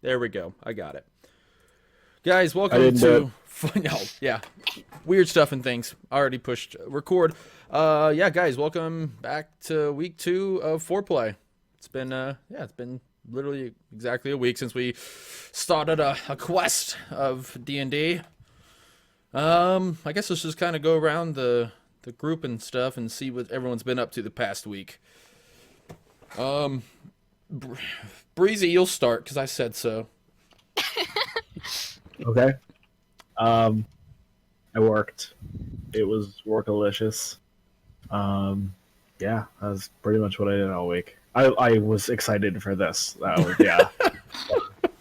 There we go. I got it. Guys, I welcome didn't do to no, yeah. Weird stuff and things. Already pushed record. Yeah, guys, welcome back to week 2 of FourPlay. It's been it's been literally exactly a week since we started a quest of D&D. I guess let's just kind of go around the group and stuff and see what everyone's been up to the past week. Breezy, you'll start because I said so. Okay. I worked. It was workalicious. Yeah, that was pretty much what I did all week. I was excited for this. Yeah.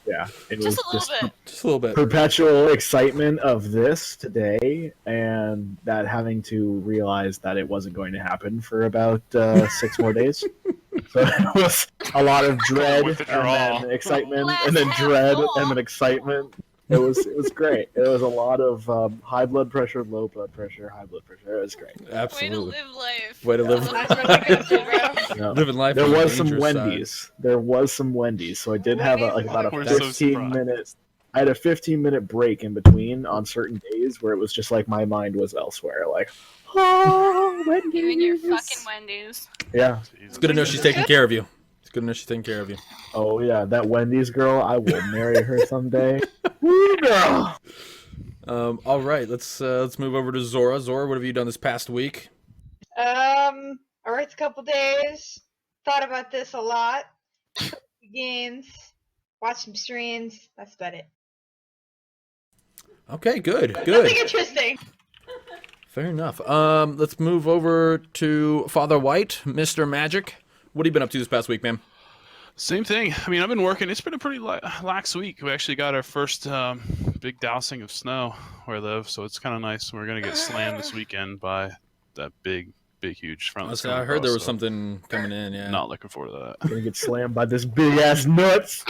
Yeah. It was Just a little bit. Just a little bit. perpetual excitement of this today, and that having to realize that it wasn't going to happen for about 6 more days. So it was a lot of dread With the and draw. then excitement Last and then dread half and then excitement. It was great. It was a lot of high blood pressure, low blood pressure, high blood pressure. It was great. Way to Absolutely. live life. Way to live, That's really good, bro. You know? living life. There on the was some dangerous side. Wendy's. There was some Wendy's. So I did have about a We're so 15 surprised. minutes. I had a 15-minute break in between on certain days where it was just like my mind was elsewhere. Like, oh, Wendy's. You and your fucking Wendy's. Yeah. It's good to know she's taking care of you. It's good to know she's taking care of you. Oh yeah, that Wendy's girl. I will marry her someday. Woo, girl. All right, let's move over to Zora. Zora, what have you done this past week? I worked a couple days. Thought about this a lot. Games. Watched some streams. That's about it. Okay, good. Nothing interesting. Fair enough. Let's move over to Father White, Mr. Magic. What have you been up to this past week, man? Same thing. I mean, I've been working. It's been a pretty lax week. We actually got our first big dousing of snow where I live, so it's kind of nice. We're going to get slammed this weekend by that big, huge front. that's I coming heard there was across, so something coming in, yeah. Not looking forward to that. Gonna get slammed by this big ass nuts.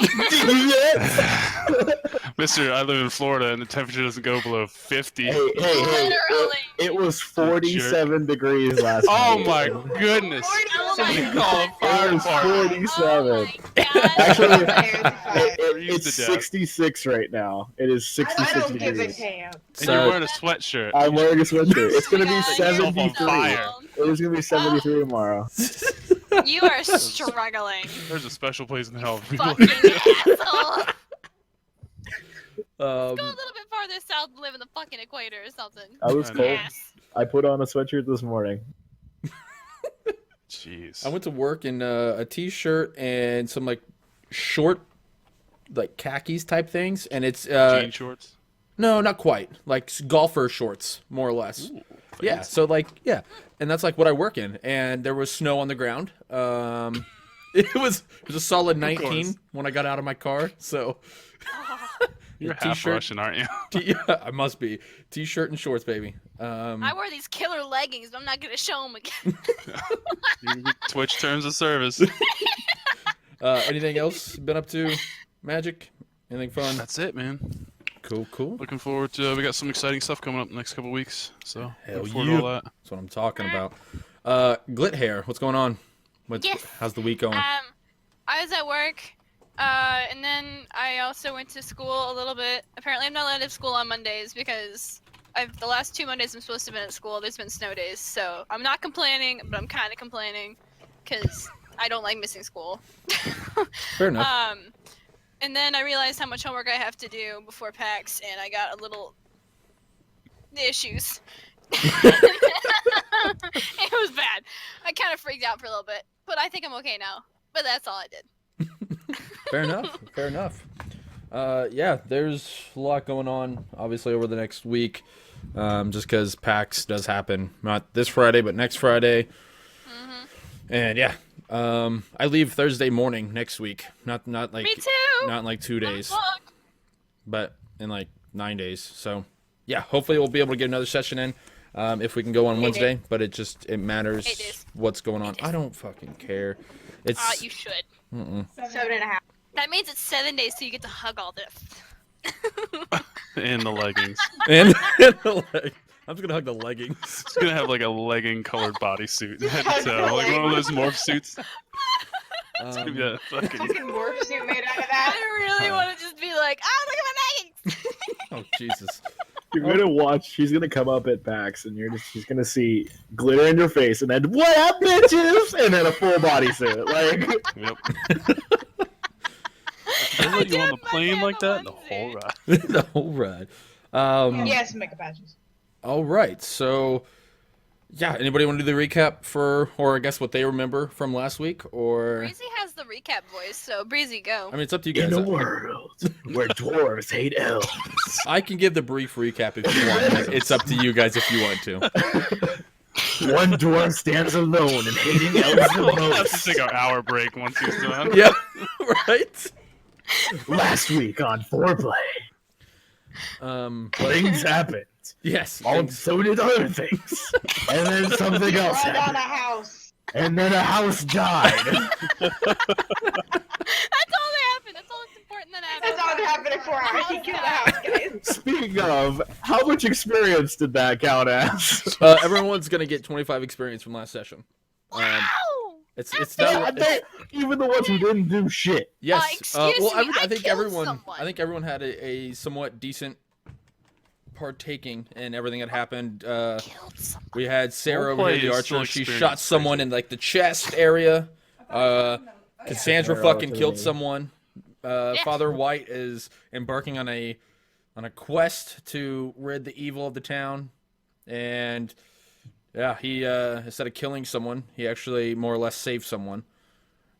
Mister, I live in Florida, and the temperature doesn't go below 50. Hey, Literally. it was 47 degrees last Oh night. my goodness! Oh Somebody my call a God. fire It was department. 47. Oh my God. Actually, Freeze it's to death. 66 right now. It is I 66 don't give a degrees. damn. And you're wearing a sweatshirt. I'm wearing a sweatshirt. It's gonna be Yeah, Set yourself on 73. fire. It is gonna be 73 tomorrow. You are struggling. There's a special place in hell for people. Fucking asshole. Um, Go a little bit farther south and live in the fucking equator or something. I was I cold. Yes. I put on a sweatshirt this morning. Jeez. I went to work in a t-shirt and some like short, like khakis type things, and it's jean shorts. no, not quite, like golfer shorts, more or less. Ooh, Yeah, fancy. so like and that's like what I work in, and there was snow on the ground. It was a solid 19 course. when I got out of my car. So You're a half t-shirt. Russian, aren't you? yeah, I must be t-shirt and shorts, baby. I wear these killer leggings, but I'm not gonna show them again. You get Twitch terms of service. Anything else been up to, Magic? Anything fun? That's it, man. Cool. Looking forward to. We got some exciting stuff coming up the next couple weeks. So Hell look forward yeah. to all that. That's what I'm talking about. Glit hair, what's going on? Yes. How's the week going? I was at work, and then I also went to school a little bit. Apparently, I'm not allowed to school on Mondays because the last 2 Mondays I'm supposed to have been at school. There's been snow days, so I'm not complaining, but I'm kind of complaining because I don't like missing school. Fair enough. And then I realized how much homework I have to do before PAX, and I got a little issues. It was bad. I kind of freaked out for a little bit, but I think I'm okay now. But that's all I did. Fair enough. Yeah, there's a lot going on, obviously, over the next week. Just because PAX does happen, not this Friday, but next Friday. Mm-hmm. And yeah, I leave Thursday morning next week. Not like Me too. not in like 2 days, Fuck. but in like 9 days. So yeah, hopefully we'll be able to get another session in. If we can go on 8 Wednesday, days. but it matters 8 days. what's going on. 8 days. I don't fucking care. It's You should. 7.5. That means it's 7 days, so you get to hug all this. And the leggings. and I'm just gonna hug the leggings. It's gonna have like a legging colored bodysuit head to toe, like one of those morph suits. It's gonna be a fucking Fucking morph suit made out of that. I really want to just be like, oh, look at my leggings. Oh Jesus. You're gonna watch. She's gonna come up at PAX, and she's gonna see glitter in your face, and then what up, bitches? And then a full bodysuit. Like, Yep. They let you on the plane like that? The whole ride. The whole ride. Yes, makeup patches. All right. So, yeah. Anybody want to do the recap or I guess what they remember from last week? Or Breezy has the recap voice, so Breezy, go. I mean, it's up to you guys. in a world where dwarves hate elves. I can give the brief recap if you want. It's up to you guys if you want to. One dwarf stands alone and hating elves the We'll have to most. take our hour break once he's done. Yeah. Right. Last week on FourPlay, things happened. Yes. Oh, things- so did other things. And then something else Run down a happened. house. And then a house died. That's all that happened. That's all that's important that happened. That's all that happened in 4 hours. He killed the house, guys. Speaking of, how much experience did that count as? Everyone's gonna get 25 experience from last session. Wow! It's Yeah, not. It's, even the ones who didn't do shit. yes. excuse well, me, I I think killed everyone. someone. I think everyone had a somewhat decent partaking in everything that happened. Killed someone. We had Sarah over Roleplay here, the is still archer. She experience shot someone in like the chest area. Cassandra Sarah fucking to killed me. someone. Yeah. Father White is embarking on a quest to rid the evil of the town, and yeah, he instead of killing someone, he actually more or less saved someone.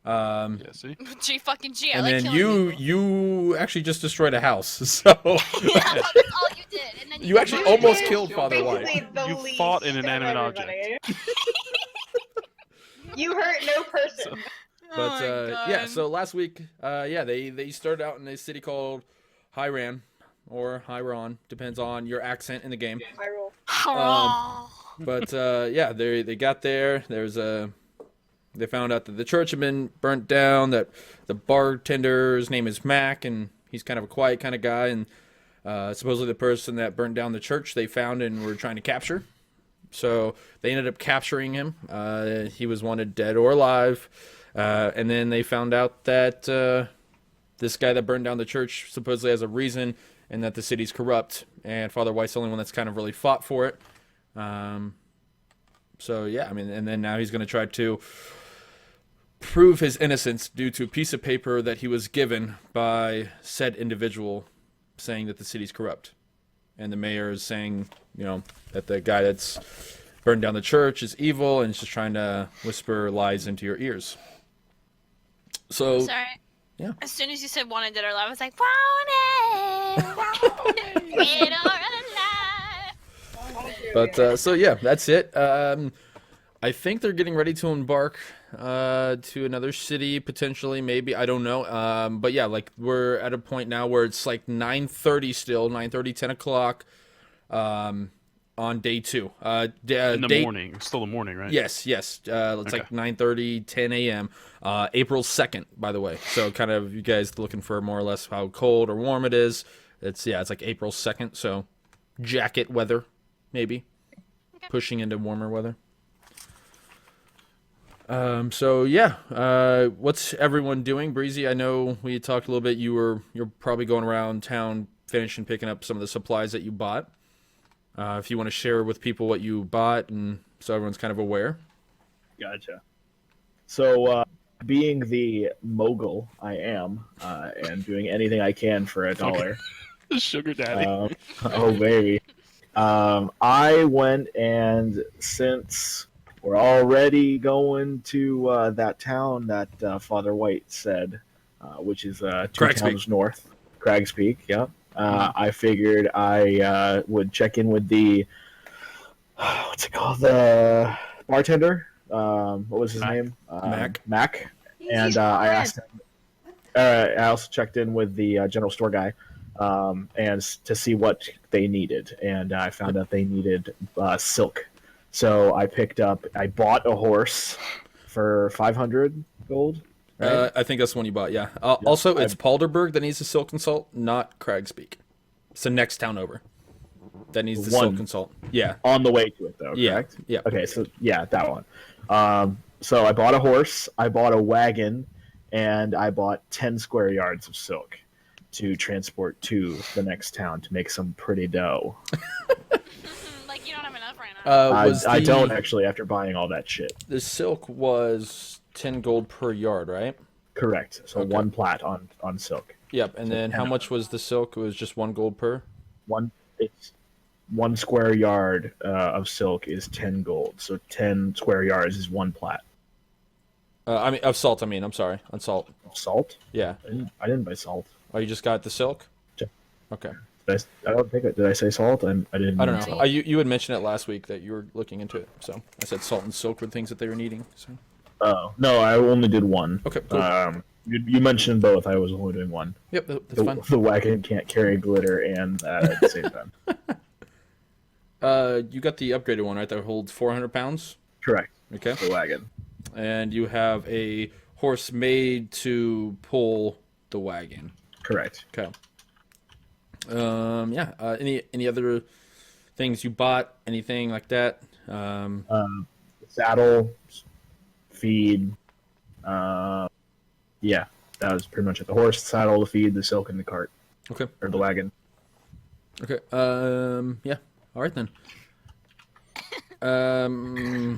Yeah, see? G fucking G. I And like then killing people. you actually just destroyed a house. So Yeah, that's all you did. And then You you actually got almost murdered. killed Father White. Basically the You least fought an of inanimate everybody. You hurt no person. Oh But my yeah, God. so last week, they started out in a city called Hyran or Hyron, depends on your accent in the game. I roll. But yeah, they got there. They found out that the church had been burnt down. That the bartender's name is Mac, and he's kind of a quiet kind of guy. And supposedly the person that burnt down the church they found and were trying to capture. So they ended up capturing him. He was wanted dead or alive. And then they found out that this guy that burned down the church supposedly has a reason, and that the city's corrupt. And Father White's the only one that's kind of really fought for it. So yeah, I mean, and then now he's going to try to prove his innocence due to a piece of paper that he was given by said individual saying that the city's corrupt. And the mayor is saying, that the guy that's burned down the church is evil and is just trying to whisper lies into your ears. So, Sorry. Yeah. As soon as you said wanted dead or alive, I was like, wanted, dead or alive. but so yeah, that's it. I think they're getting ready to embark to another city potentially, maybe, I don't know. But yeah, like we're at a point now where it's like 9:30 still, 9:30, 10 o'clock on day 2. In the day, morning. It's still the morning, right? Yes. It's Okay. like 9:30, 10 a.m. April 2nd, by the way. So kind of you guys looking for more or less how cold or warm it is. It's like April 2nd, so jacket weather, maybe. Okay. Pushing into warmer weather. So yeah, what's everyone doing? Breezy, I know we talked a little bit. You're probably going around town, finishing picking up some of the supplies that you bought. If you want to share with people what you bought, and so everyone's kind of aware. Gotcha. So, being the mogul I am, and doing anything I can for $1. Sugar daddy. Oh baby. I went, and since we're already going to that town that Father White said, which is 2 Crags towns Peak. north, Crags Peak. Yeah. I figured I would check in with the what's it called, the bartender. What was his Mac. name? Mac. And I asked him. I also checked in with the general store guy, and to see what they needed, and I found out they needed silk. So I bought a horse for 500 gold. Right? I think that's the one you bought. Yeah. Also, it's Palderberg that needs the silk consult, not Cragspeak. It's the next town over that needs the One. silk consult. Yeah. On the way to it, though. Yeah. Correct? Yeah. Okay, so yeah, that one. So I bought a horse, I bought a wagon, and I bought 10 square yards of silk to transport to the next town to make some pretty dough. Like you don't have enough right now. I don't actually after buying all that shit. The silk was 10 gold per yard, right? Correct. So Okay. 1 plat on silk. Yep. And then how much was the silk? It was just 1 gold per? It's 1 square yard of silk is 10 gold. So 10 square yards is 1 plat. I mean, of salt. I mean, I'm sorry, on salt. Salt? Yeah. I didn't buy salt. Oh, you just got the silk? Yeah. Okay. I don't think did I say salt? I didn't. I don't mean know. salt. You had mentioned it last week that you were looking into it. So I said salt and silk were things that they were needing. So. Oh no, I only did 1. Okay, cool. You mentioned both. I was only doing 1. Yep, that's fine. The wagon can't carry glitter and that at the same time. You got the upgraded one, right? That holds 400 pounds. Correct. Okay. The wagon. And you have a horse made to pull the wagon. Correct. Okay. Yeah. Any other things you bought? Anything like that? Saddle, feed. Yeah, that was pretty much it. The horse, the saddle, the feed, the silk, and the cart. Okay. Or the wagon. Okay. Yeah. All right then.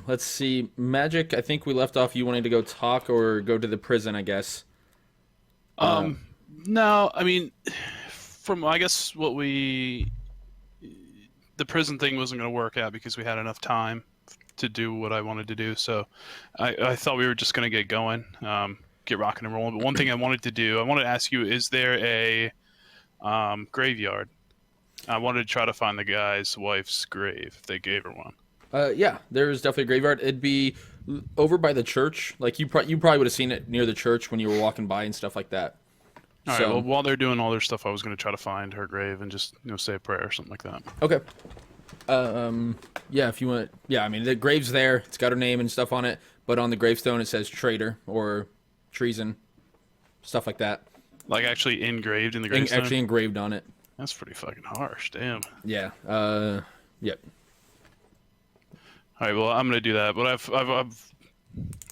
Let's see. Magic. I think we left off you wanting to go talk or go to the prison. I guess. No, I mean, from I guess the prison thing wasn't going to work out because we had enough time to do what I wanted to do. So I thought we were just going to get going, get rocking and rolling. But one thing I wanted to ask you, is there a graveyard? I wanted to try to find the guy's wife's grave if they gave her one. Yeah, there's definitely a graveyard. It'd be over by the church. Like you probably would have seen it near the church when you were walking by and stuff like that. All right. Well, while they're doing all their stuff, I was going to try to find her grave and just say a prayer or something like that. Okay. Yeah, if you want. Yeah, I mean the grave's there. It's got her name and stuff on it, but on the gravestone it says traitor or treason, stuff like that. Like actually engraved in the gravestone. Actually engraved on it. That's pretty fucking harsh. Damn. Yeah. Yep. All right. Well, I'm gonna do that, but I've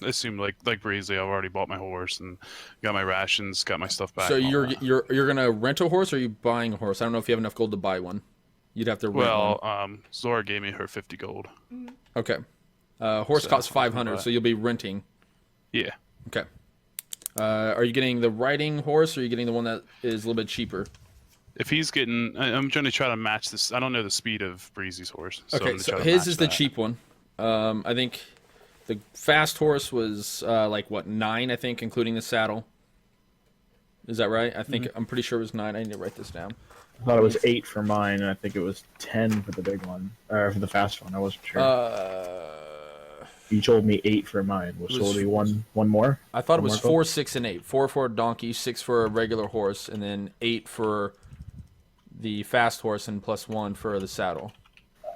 assumed like Breezy, I've already bought my horse and got my rations, got my stuff back. So and all you're that. gonna rent a horse, or are you buying a horse? I don't know if you have enough gold to buy one. You'd have to rent one. Well, Zora gave me her 50 gold. Okay. Horse So, costs 500, right. so you'll be renting. Yeah. Okay. Are you getting the riding horse, or are you getting the one that is a little bit cheaper? If he's getting, I'm trying to try to match this. I don't know the speed of Breezy's horse. So I'm Okay, gonna so try to his match is the that. cheap one. I think the fast horse was like what 9, I think, including the saddle. Is that right? I think I'm pretty sure it was 9. I need to write this down. I thought it was 8 for mine, and I think it was 10 for the big one, or for the fast one. I wasn't sure. You told me 8 for mine. So it'll be one more. I thought it One was more 4, 6, and 8. 4 for a donkey, 6 for a regular horse, and then 8 for the fast horse, and +1 for the saddle.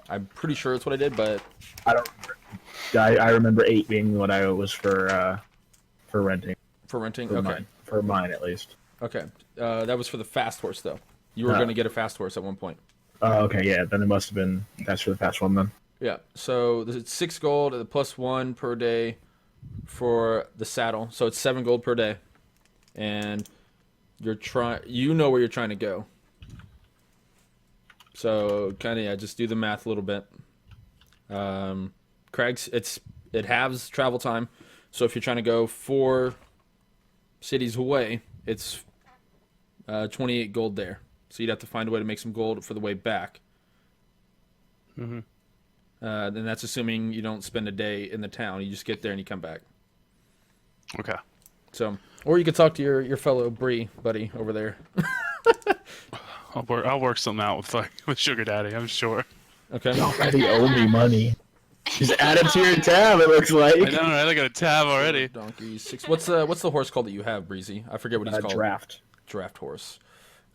I'm pretty sure that's what I did, but I don't remember. I remember 8 being what I was for renting. for renting, For okay, mine. For mine, at least. okay. That was for the fast horse, though. You were going to get a fast horse at one point. Oh, okay, yeah. Then it must have been. That's for the fast one, then. Yeah, so it's 6 gold, +1 per day for the saddle, so it's 7 gold per day, and you know where you're trying to go. So kind of just do the math a little bit. Craig's it halves travel time, so if you're trying to go 4 cities away, it's 28 gold there. So you'd have to find a way to make some gold for the way back. Mm-hmm. Then that's assuming you don't spend a day in the town. You just get there and you come back. Okay. So, or you could talk to your fellow Bree buddy over there. I'll work something out with Sugar Daddy. I'm sure. Okay. Already owe me money. She's added to your tab. It looks like. I know, right? I got a tab already. Donkey 6. What's the horse called that you have, Breezy? I forget what he's called. Draft. Draft horse.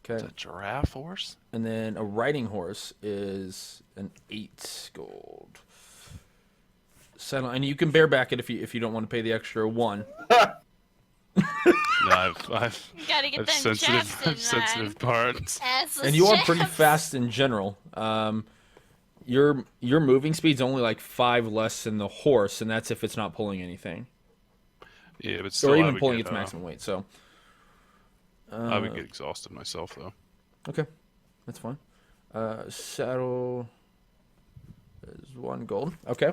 Okay. It's a giraffe horse. And then a riding horse is an 8 gold. Saddle, and you can bareback it if you don't want to pay the extra 1. No, I've You gotta get them sensitive jabs in, sensitive parts. Assless And you are pretty jabs. fast in general. Your moving speed's only like 5 less than the horse, and that's if it's not pulling anything. Yeah, but still, or I even would pulling get, its maximum weight. So I would get exhausted myself though. okay, that's fine. Saddle is 1 gold. Okay.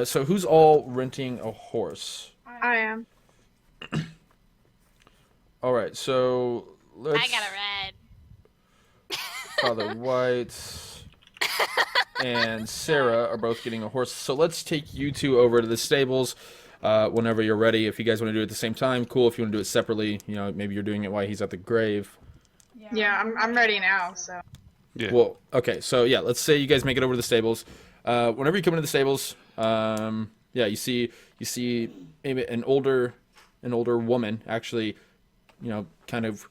So who's all renting a horse? I am. All right, so let's. I got a ride. Father White and Sarah are both getting a horse. So let's take you two over to the stables whenever you're ready. If you guys want to do it at the same time, cool. If you want to do it separately, maybe you're doing it while he's at the grave. Yeah, I'm ready now. So. Yeah. Well, okay, so yeah, let's say you guys make it over to the stables. Whenever you come into the stables, you see maybe an older woman actually, kind of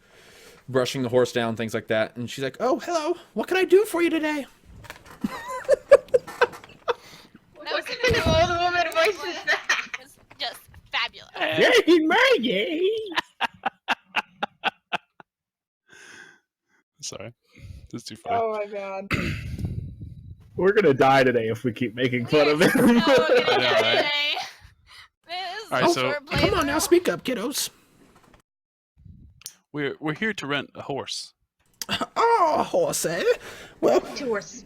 brushing the horse down, things like that, and she's like, "Oh, hello, what can I do for you today?" What kind of old woman voice is that? It's just fabulous. Hey, Maggie! Sorry, this is too funny. Oh my god. We're gonna die today if we keep making fun of him. So good I know, right? today. This All right, is so- FourPlay Come on now, though. speak up, kiddos. We're here to rent a horse. Oh, horse, eh? Well, 2 horses.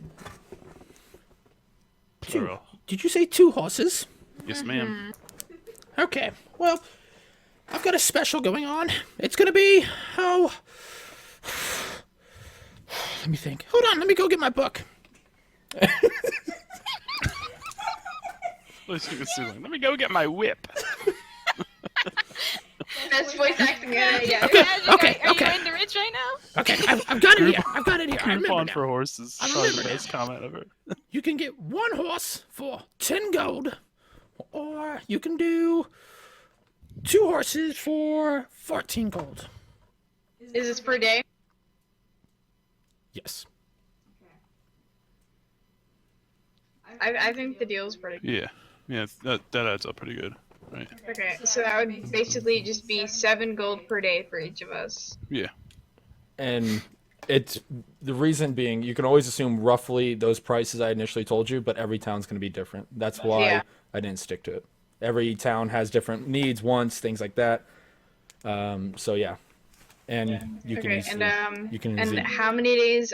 Plural. did you say 2 horses? Yes, ma'am. Okay, well, I've got a special going on. It's gonna be, let me think. Hold on, let me go get my book. Let me go get my whip. That's voice acting. Yeah. Okay, Are okay. you into Ritch right now? Okay, I've got it here. I've got it here. I remember Coupon now. for horses. Probably the best comment ever. You can get 1 horse for 10 gold, or you can do 2 horses for 14 gold. Is this per day? Yes. I think the deal's pretty good. Yeah, that adds up pretty good, right? Okay, so that would basically just be 7 gold per day for each of us. Yeah. And it's the reason being, you can always assume roughly those prices I initially told you, but every town's going to be different. That's why Yeah. I didn't stick to it. Every town has different needs, wants, things like that. So yeah, and you can Okay, easily, you can and easily, how many days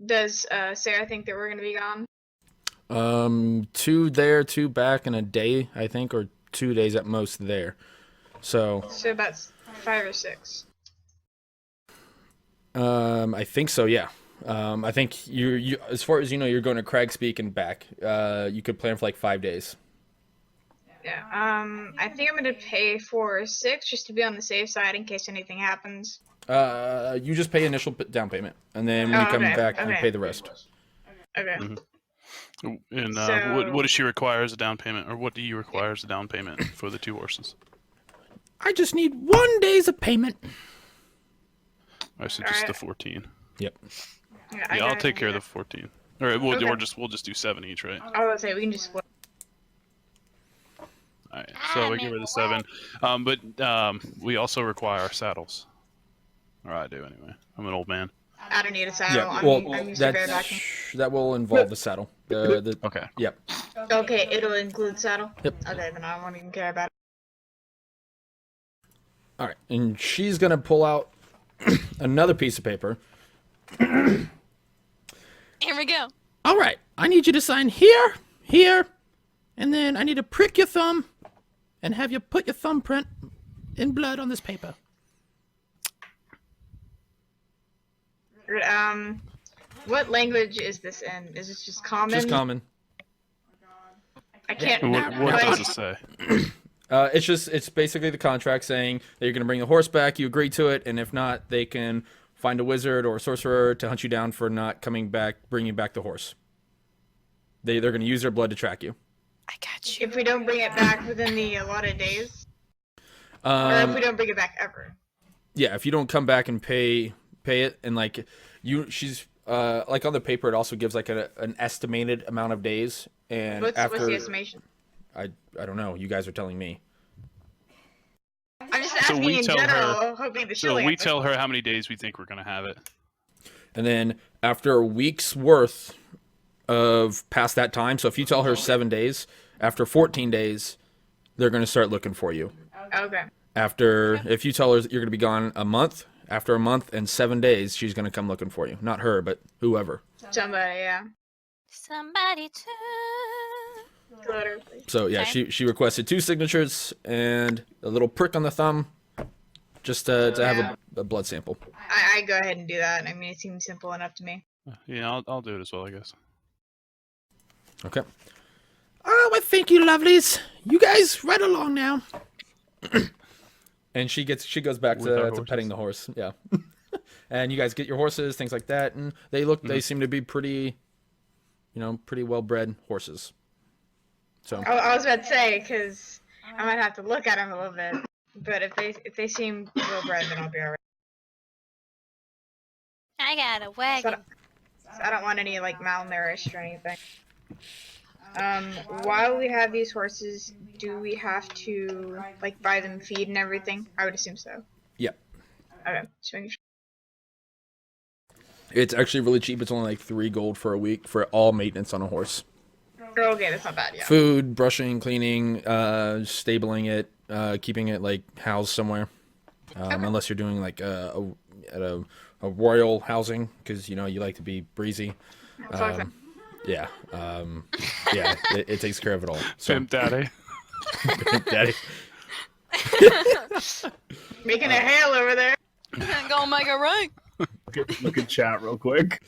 does Sarah think that we're gonna be gone? 2 there, 2 back in a day, I think, or 2 days at most there. So So that's 5 or 6. I think so, yeah. I think you as far as you know, you're going to Craigspeak and back. You could plan for like 5 days. Yeah. I think I'm gonna pay for 6 just to be on the safe side in case anything happens. You just pay initial down payment, and then when you Oh, come okay, back, you okay. pay the rest. Okay. Mhm. And So- what does she require as a down payment, or what do you require as a down payment for the 2 horses? I just need 1 day's of payment. I said just Alright. the 14. Yep. Yeah, Yeah, I'll take care of the 14. All right, Okay. we'll just do 7 each, right? I was say we can just split. All right, so we give her the 7. But we also require saddles. Or I do anyway. I'm an old man. I don't need a saddle. Yeah. I'm Well, used to barebacking. that will involve the saddle. The Okay. yep. Okay, it'll include saddle. Yep. Okay, then I won't even care about it. All right, and she's gonna pull out another piece of paper. Here we go. All right, I need you to sign here, here, and then I need to prick your thumb and have you put your thumbprint in blood on this paper. What language is this in? Is this just common? Just common. I can't. What does it say? It's basically the contract saying that you're gonna bring the horse back. You agree to it, and if not, they can find a wizard or a sorcerer to hunt you down for not coming back, bringing back the horse. They're gonna use their blood to track you. I got you. If we don't bring it back within the allotted days, or if we don't bring it back ever. Yeah, if you don't come back and pay it, and like she's like on the paper, it also gives like an estimated amount of days, and What's after the estimation? I don't know, you guys are telling me. I'm just So asking we in tell general, hoping the So show. we tell her how many days we think we're gonna have it. And then after a week's worth of past that time, so if you tell her 7 days, after 14 days, they're going to start looking for you. Okay. After, if you tell her that you're going to be gone a month, after a month and 7 days, she's going to come looking for you. Not her, but whoever. Somebody, yeah. Somebody to. Literally. So yeah, Okay. she requested 2 signatures and a little prick on the thumb, just to have a blood sample. I go ahead and do that. I mean, it seems simple enough to me. Yeah, I'll do it as well, I guess. Okay. Oh, well, thank you, lovelies. You guys, right along now. And she goes back With our to petting the horse. Yeah. And you guys get your horses, things like that, and they seem to be pretty, pretty well bred horses. So I was about to say, because I might have to look at them a little bit. But if they seem well bred, then I'll be alright. I got a So wagon. I don't want any like malnourished or anything. While we have these horses, do we have to like buy them feed and everything? I would assume so. yeah, Okay, just making sure. it's actually really cheap. It's only like 3 gold for a week for all maintenance on a horse. Okay, that's not bad. Yeah. Food, brushing, cleaning, stabling it, keeping it like housed somewhere. Unless you're doing like at a royal housing, because you like to be breezy. Fuck them. Yeah, yeah, it takes care of it all. So, Pimp daddy. Daddy. Making a hail over there. Go make a right. Look at chat real quick.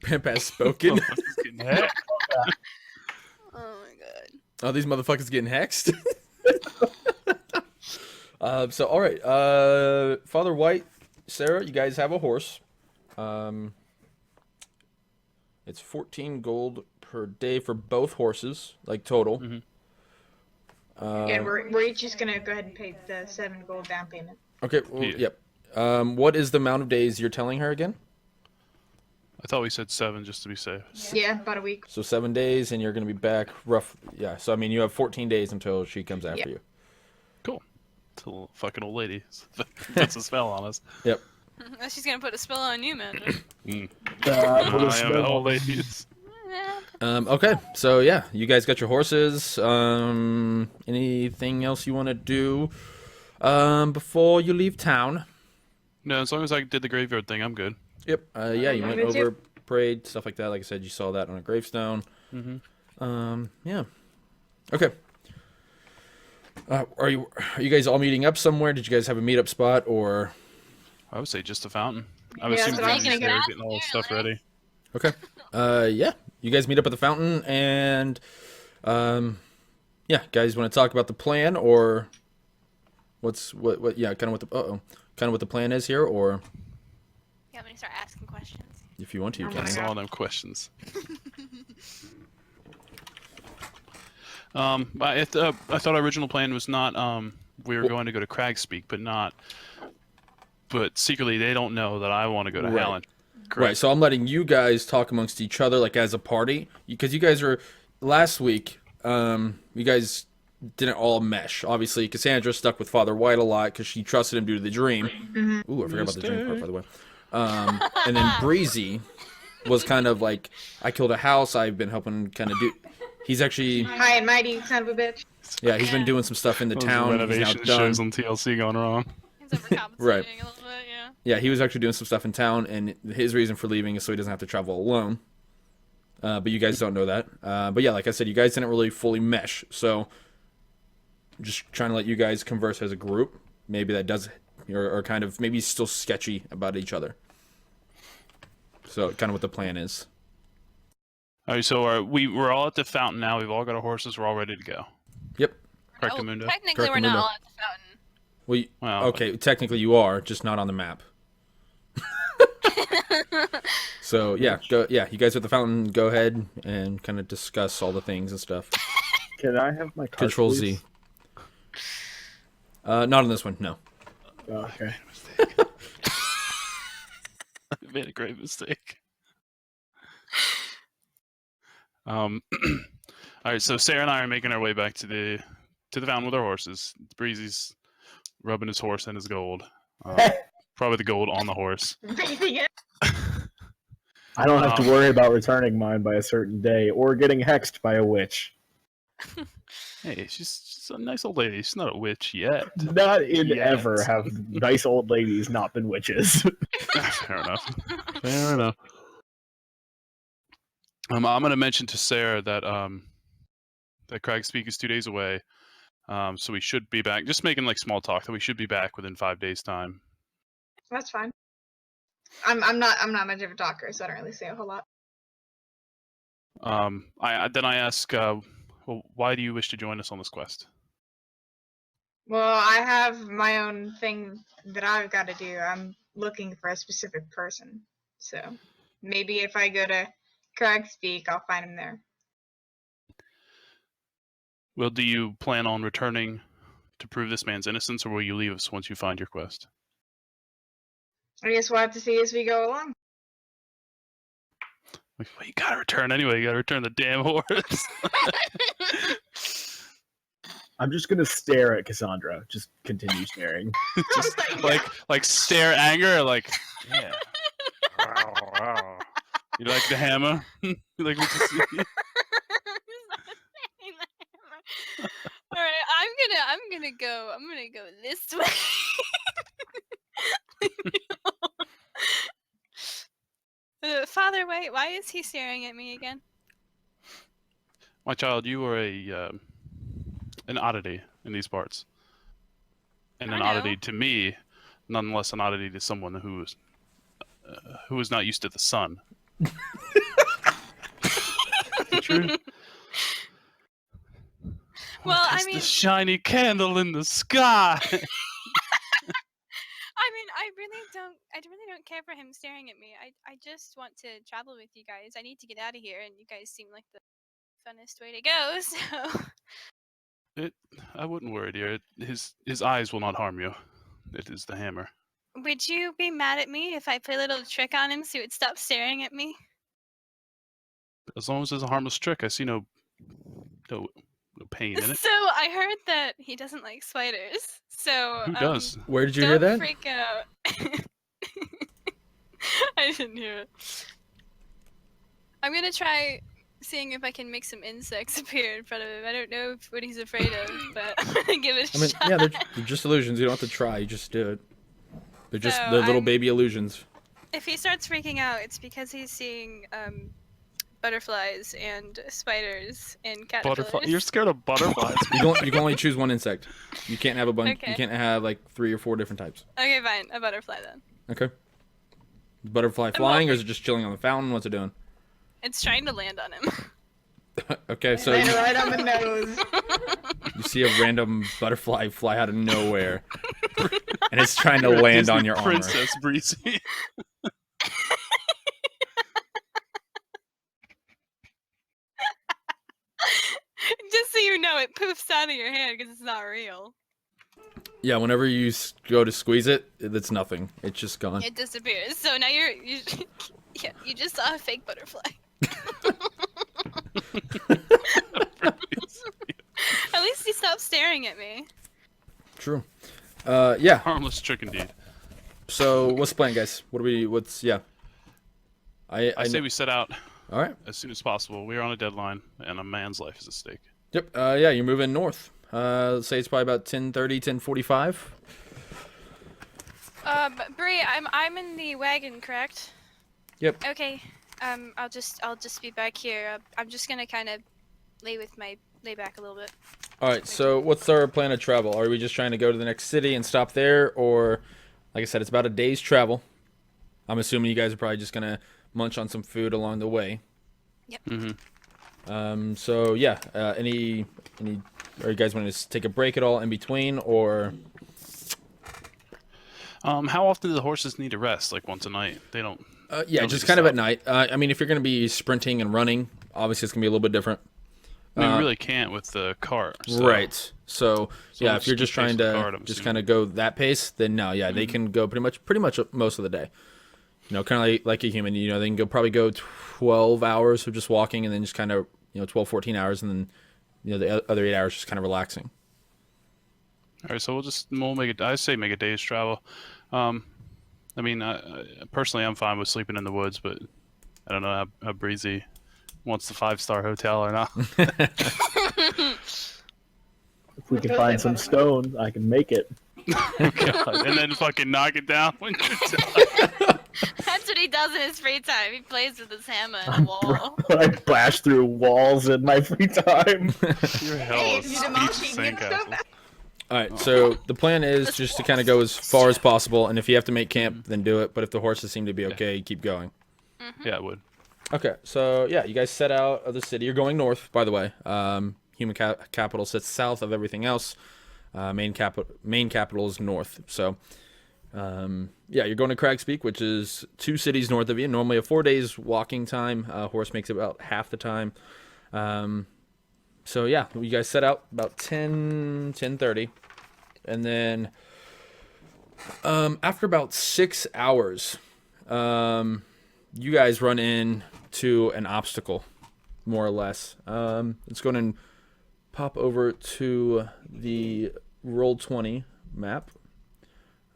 Pimp has spoken. Motherfucker's getting hit. Oh my god. Oh, these motherfuckers getting hexed. So all right, Father White, Sarah, you guys have a horse. It's 14 gold per day for both horses, like total. Mhm. Yeah, we're each just gonna go ahead and pay the 7 gold down payment. Okay. Well, Yeah. Yep. What is the amount of days you're telling her again? I thought we said 7 just to be safe. Yeah, about a week. So 7 days, and you're going to be back rough. Yeah. So I mean, you have 14 days until she comes after Yeah. you. Cool. It's a little fucking old lady puts a spell on us. Yep. She's gonna put a spell on you, man. Put a I am spell. old ladies. Okay. So yeah, you guys got your horses. Anything else you want to do before you leave town? No, as long as I did the graveyard thing, I'm good. Yep. Yeah, you went Me too. over, prayed, stuff like that. Like I said, you saw that on a gravestone. Mm-hmm. Yeah. Okay. Are you guys all meeting up somewhere? Did you guys have a meetup spot or? I would say just the fountain. I Yeah, was that's assuming what I down was the thinking. stairs, getting all the stuff ready. Okay. Yeah. You guys meet up at the fountain, and yeah, guys want to talk about the plan or what? Yeah, kind of what the plan is here, or Yeah, when you start asking questions. if you want to, you Oh can. my That's all them questions. I thought our original plan was not we were going to go to Cragspeak, but secretly they don't know that I want to go to Right. Howland. Right, so I'm letting you guys talk amongst each other, like as a party, because you guys are last week. You guys didn't all mesh. Obviously, Cassandra stuck with Father White a lot because she trusted him due to the dream. Ooh, I forgot about the dream part, by the way. And then Breezy was kind of like, I killed a house. I've been helping kind of do. He's actually, High and mighty, son of a bitch. yeah, he's been doing some stuff in the Those town. He's now renovation done. shows on TLC going wrong. He's overcompensating Right. a little bit, yeah. Yeah, he was actually doing some stuff in town, and his reason for leaving is so he doesn't have to travel alone. But you guys don't know that. But yeah, like I said, you guys didn't really fully mesh. So just trying to let you guys converse as a group. Maybe that does, or kind of, maybe still sketchy about each other. So kind of what the plan is. All right, so we're all at the fountain now. We've all got our horses. We're all ready to go. Yep. Oh, Correctamundo. technically, we're not Correctamundo. all at the fountain. Well, Well, okay, technically you are, just not on the map. So yeah, you guys at the fountain, go ahead and kind of discuss all the things and stuff. Can I have my card, Control please? Z. Not on this one, no. Oh, okay. I made a great mistake. All right, so Sarah and I are making our way back to the fountain with our horses. Breezy's rubbing his horse and his gold. Probably the gold on the horse. Bathing it. I don't have to worry about returning mine by a certain day or getting hexed by a witch. Hey, she's a nice old lady. She's not a witch yet. Not in Yes. ever have nice old ladies not been witches. Fair enough. Fair enough. I'm going to mention to Sarah that that Craig's Peak is 2 days away. So we should be back. Just making like small talk that we should be back within 5 days' time. That's fine. I'm not much of a talker, so I don't really say a whole lot. I ask, well, why do you wish to join us on this quest? Well, I have my own thing that I've got to do. I'm looking for a specific person. So maybe if I go to Craig's Peak, I'll find him there. Well, do you plan on returning to prove this man's innocence, or will you leave us once you find your quest? I guess we'll have to see as we go along. Well, you gotta return anyway. You gotta return the damn horse. I'm just gonna stare at Cassandra. Just continue staring. Just like stare anger, like yeah. Wow. You like the hammer? You like what you see? All right, I'm gonna go this way. Father, wait, why is he staring at me again? My child, you are an oddity in these parts, and an I know. oddity to me, nonetheless an oddity to someone who is not used to the sun. True. Well, What I is mean- the shiny candle in the sky. I mean, I really don't care for him staring at me. I just want to travel with you guys. I need to get out of here, and you guys seem like the funnest way to go. So, I wouldn't worry, dear. His eyes will not harm you. It is the hammer. would you be mad at me if I play a little trick on him so he would stop staring at me? As long as it's a harmless trick, I see no pain in it. So I heard that he doesn't like spiders. So Who does? Where did you hear don't that? freak out. I didn't hear it. I'm gonna try seeing if I can make some insects appear in front of him. I don't know what he's afraid of, but I'm gonna give it a I mean, shot. yeah, they're just illusions. You don't have to try. You just do it. They're just So they're little I'm- baby illusions. If he starts freaking out, it's because he's seeing butterflies and spiders and caterpillars. Butterfly. You're scared of butterflies. You can only choose one insect. You can't have a bunch. Okay. You can't have like 3 or 4 different types. Okay, fine. A butterfly then. Okay. Is butterfly flying or is it just chilling on the fountain? What's it doing? It's trying to land on him. Okay, so Land you, right on the nose. you see a random butterfly fly out of nowhere, and it's trying to land on Disney your armor. Princess Breezy. Just so you know, it poofs out of your hand because it's not real. Yeah, whenever you go to squeeze it, it's nothing. It's just gone. It disappears. So now you yeah, you just saw a fake butterfly. At least he stopped staring at me. True. Yeah. Harmless trick indeed. So what's the plan, guys? Yeah. I say we set out All right. as soon as possible. We are on a deadline, and a man's life is at stake. Yep. Yeah, you're moving north. Let's say it's probably about 10:30, 10:45. Bree, I'm in the wagon, correct? Yep. Okay. I'll just be back here. I'm just gonna kind of lay back a little bit. All right. So what's our plan of travel? Are we just trying to go to the next city and stop there, or, like I said, it's about a day's travel. I'm assuming you guys are probably just gonna munch on some food along the way. Yep. Mm-hmm. So yeah. Any? Are you guys want to take a break at all in between, or? How often do the horses need to rest? Like once a night? They don't. Yeah, Don't just need kind to of at stop. night. I mean, if you're going to be sprinting and running, obviously it's going to be a little bit different. I mean, we really can't with the cart. So. Right. So yeah, we'll if you're just just keep pace trying with the to cart, I'm just assuming. kind of go that pace, then no, yeah, they can go pretty much most of the day. You know, kind of like a human. You know, they can probably go 12 hours of just walking, and then just kind of 12, 14 hours, and then the other 8 hours just kind of relaxing. All right, so we'll make it. I say make a day's travel. I mean, personally, I'm fine with sleeping in the woods, but I don't know how Breezy wants the 5-star hotel or not. If we can find some stone, I can make it. God. And then fucking knock it down when you're done. That's what he does in his free time. He plays with his hammer and a wall. I bash through walls in my free time. You're hell Hey, of if a you demolish speech it, you get sandcastle. stuff back. All right, so the plan is just to kind of go as far as possible, and if you have to make camp, then do it. But if the horses seem to be okay, keep going. Yeah, it would. Okay, so yeah, you guys set out of the city. You're going north, by the way. Human capital sits south of everything else. Main capital is north. So, yeah, you're going to Cragspeak, which is 2 cities north of you. Normally a 4 days walking time. Horse makes it about half the time. So yeah, you guys set out about 10:30, and then after about 6 hours, you guys run into an obstacle, more or less. Let's go ahead and pop over to the Roll20 map,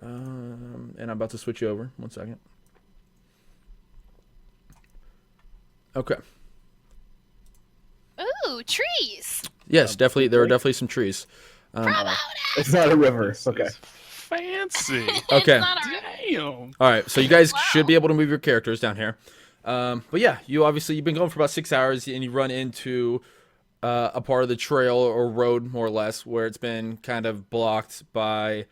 and I'm about to switch you over. 1 second. Okay. Ooh, trees! Yes, definitely. There are definitely some trees. It's not a river. Okay. Fancy. Okay. It's not a Damn. All right, so you guys Wow. should be able to move your characters down here. But yeah, you've been going for about 6 hours, and you run into a part of the trail or road, more or less, where it's been kind of blocked by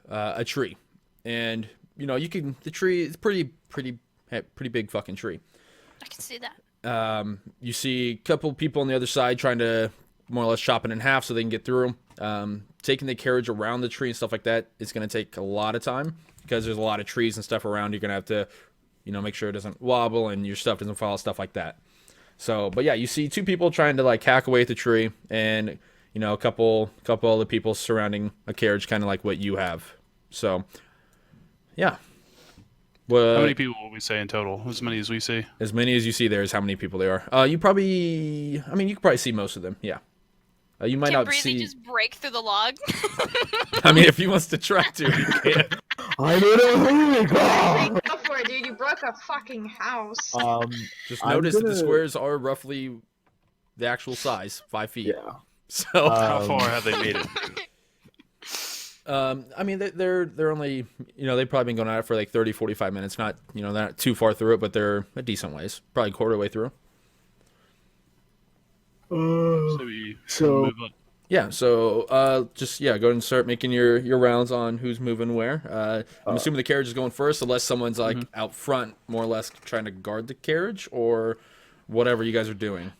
a tree, and the tree is pretty big fucking tree. I can see that. You see a couple people on the other side trying to more or less chop it in half so they can get through. Taking the carriage around the tree and stuff like that is going to take a lot of time because there's a lot of trees and stuff around. You're going to have to, make sure it doesn't wobble and your stuff doesn't fall, stuff like that. So, but yeah, you see 2 people trying to like hack away at the tree, and a couple other people surrounding a carriage, kind of like what you have. So, yeah. Well, How many people will we say in total? As many as we see. as many as you see there is how many people there are. You can probably see most of them. Yeah. You might Can not Breezy see. just break through the log? I mean, if he wants to try to, he can. I need a hurry. Go for it, dude. You broke a fucking house. Just I'm notice that the gonna- squares are roughly the actual size, 5 feet. Yeah. So, How far have they made it? they're only, they've probably been going at it for like 30, 45 minutes. Not, they're not too far through it, but they're a decent ways. Probably a quarter way through. So we So- move on. Yeah, so go ahead and start making your rounds on who's moving where. I'm assuming the carriage is going first, unless someone's like out front, more or less trying to guard the carriage, or whatever you guys are doing.